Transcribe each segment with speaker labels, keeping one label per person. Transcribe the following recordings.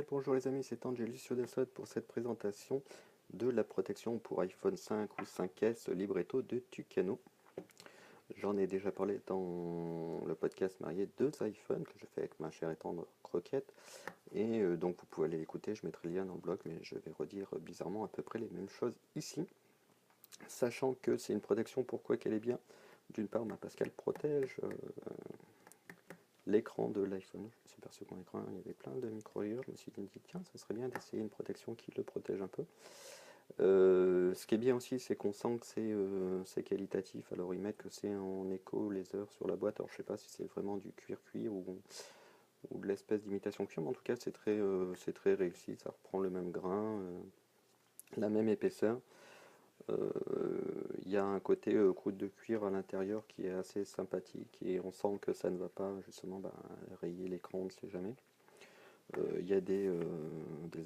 Speaker 1: Bonjour les amis, c'est Angelus Yodasod pour cette présentation de la protection pour iPhone 5 ou 5S libretto de Tucano. J'en ai déjà parlé dans le podcast marié 2 iPhones que je fais avec ma chère et tendre Croquette. Et donc vous pouvez aller l'écouter, je mettrai le lien dans le blog, mais je vais redire bizarrement à peu près les mêmes choses ici. Sachant que c'est une protection, pourquoi qu'elle est bien? D'une part, parce qu'elle protège l'écran de l'iPhone. Je me suis aperçu que mon écran, il y avait plein de micro-rayures. Je me suis dit, tiens, ça serait bien d'essayer une protection qui le protège un peu. Ce qui est bien aussi, c'est qu'on sent que c'est qualitatif. Alors, ils mettent que c'est en éco laser sur la boîte. Alors, je sais pas si c'est vraiment du cuir-cuir ou de l'espèce d'imitation cuir, mais en tout cas, c'est très réussi. Ça reprend le même grain, la même épaisseur. Il y a un côté croûte de cuir à l'intérieur qui est assez sympathique et on sent que ça ne va pas justement rayer l'écran, on ne sait jamais. Il y a des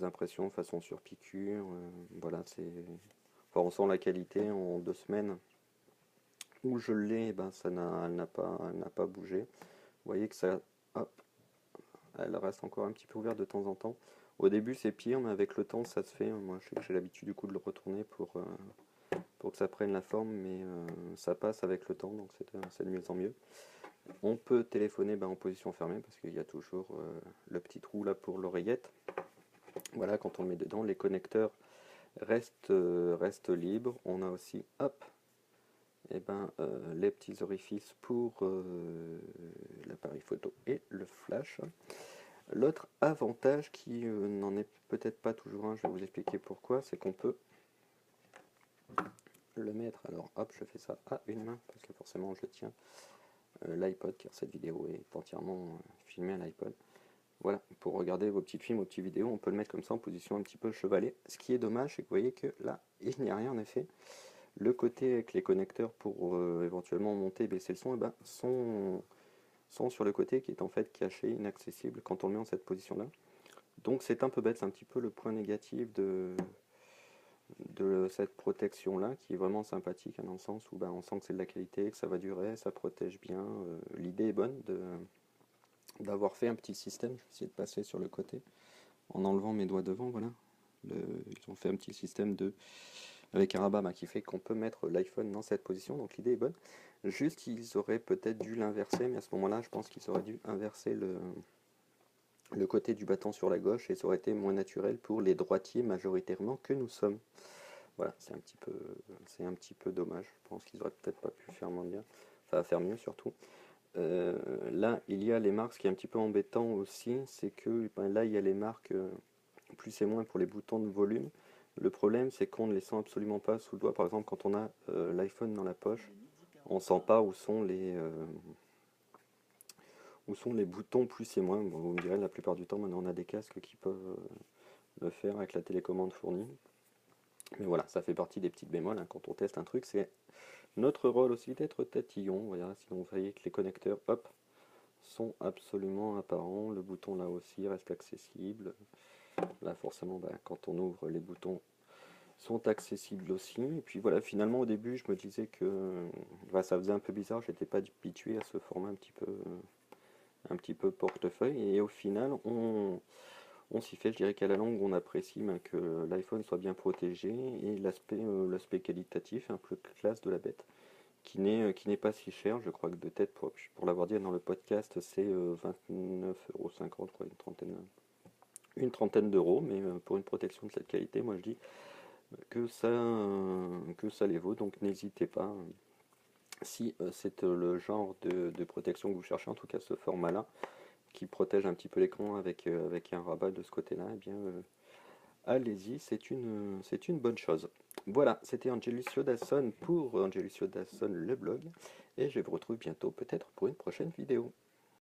Speaker 1: impressions façon sur piqûre, voilà, enfin, on sent la qualité en 2 semaines où je l'ai, elle n'a pas bougé. Vous voyez que ça, hop, elle reste encore un petit peu ouverte de temps en temps. Au début c'est pire, mais avec le temps ça se fait. Moi j'ai l'habitude du coup de le retourner pour que ça prenne la forme, mais ça passe avec le temps, donc c'est de mieux en mieux. On peut téléphoner en position fermée, parce qu'il y a toujours le petit trou là pour l'oreillette. Voilà, quand on le met dedans, les connecteurs restent libres. On a aussi, hop, les petits orifices pour l'appareil photo et le flash. L'autre avantage qui n'en est peut-être pas toujours un, je vais vous expliquer pourquoi, c'est qu'on peut le mettre, alors hop, je fais ça à une main, parce que forcément je tiens l'iPod, car cette vidéo est entièrement filmée à l'iPod. Voilà, pour regarder vos petits films, vos petites vidéos, on peut le mettre comme ça en position un petit peu chevalet. Ce qui est dommage, c'est que vous voyez que là, il n'y a rien en effet. Le côté avec les connecteurs pour éventuellement monter et baisser le son, sont sur le côté qui est en fait caché, inaccessible quand on le met en cette position-là. Donc c'est un peu bête, c'est un petit peu le point négatif de cette protection-là, qui est vraiment sympathique, dans le sens où on sent que c'est de la qualité, que ça va durer, ça protège bien. L'idée est bonne d'avoir fait un petit système. Je vais essayer de passer sur le côté en enlevant mes doigts devant, voilà. Ils ont fait un petit système avec un rabat qui fait qu'on peut mettre l'iPhone dans cette position, donc l'idée est bonne. Juste, ils auraient peut-être dû l'inverser, mais à ce moment-là, je pense qu'ils auraient dû inverser le côté du bâton sur la gauche, et ça aurait été moins naturel pour les droitiers majoritairement que nous sommes. Voilà, c'est un petit peu dommage. Je pense qu'ils auraient peut-être pas pu faire moins bien, enfin faire mieux surtout. Là, il y a les marques. Ce qui est un petit peu embêtant aussi, c'est que là, il y a les marques plus et moins pour les boutons de volume. Le problème, c'est qu'on ne les sent absolument pas sous le doigt. Par exemple, quand on a l'iPhone dans la poche, on ne sent pas où sont les boutons plus et moins. Bon, vous me direz, la plupart du temps, maintenant, on a des casques qui peuvent le faire avec la télécommande fournie. Mais voilà, ça fait partie des petites bémols, quand on teste un truc. C'est notre rôle aussi d'être tatillon. Voilà, sinon vous voyez que les connecteurs, hop, sont absolument apparents. Le bouton là aussi reste accessible. Là forcément, quand on ouvre, les boutons sont accessibles aussi. Et puis voilà, finalement au début je me disais que ça faisait un peu bizarre, j'étais pas habitué à ce format un petit peu portefeuille, et au final on s'y fait. Je dirais qu'à la longue on apprécie que l'iPhone soit bien protégé, et l'aspect qualitatif, un peu classe de la bête, qui n'est pas si cher. Je crois que de tête, pour l'avoir dit dans le podcast, c'est 29,50 €, je crois, une trentaine d'euros, mais pour une protection de cette qualité, moi je dis que ça les vaut. Donc n'hésitez pas, si c'est le genre de protection que vous cherchez, en tout cas ce format-là, qui protège un petit peu l'écran avec un rabat de ce côté-là, eh bien allez-y, c'est une bonne chose. Voilà, c'était Angelus Yodasson pour Angelus Yodasson le blog, et je vous retrouve bientôt peut-être pour une prochaine vidéo.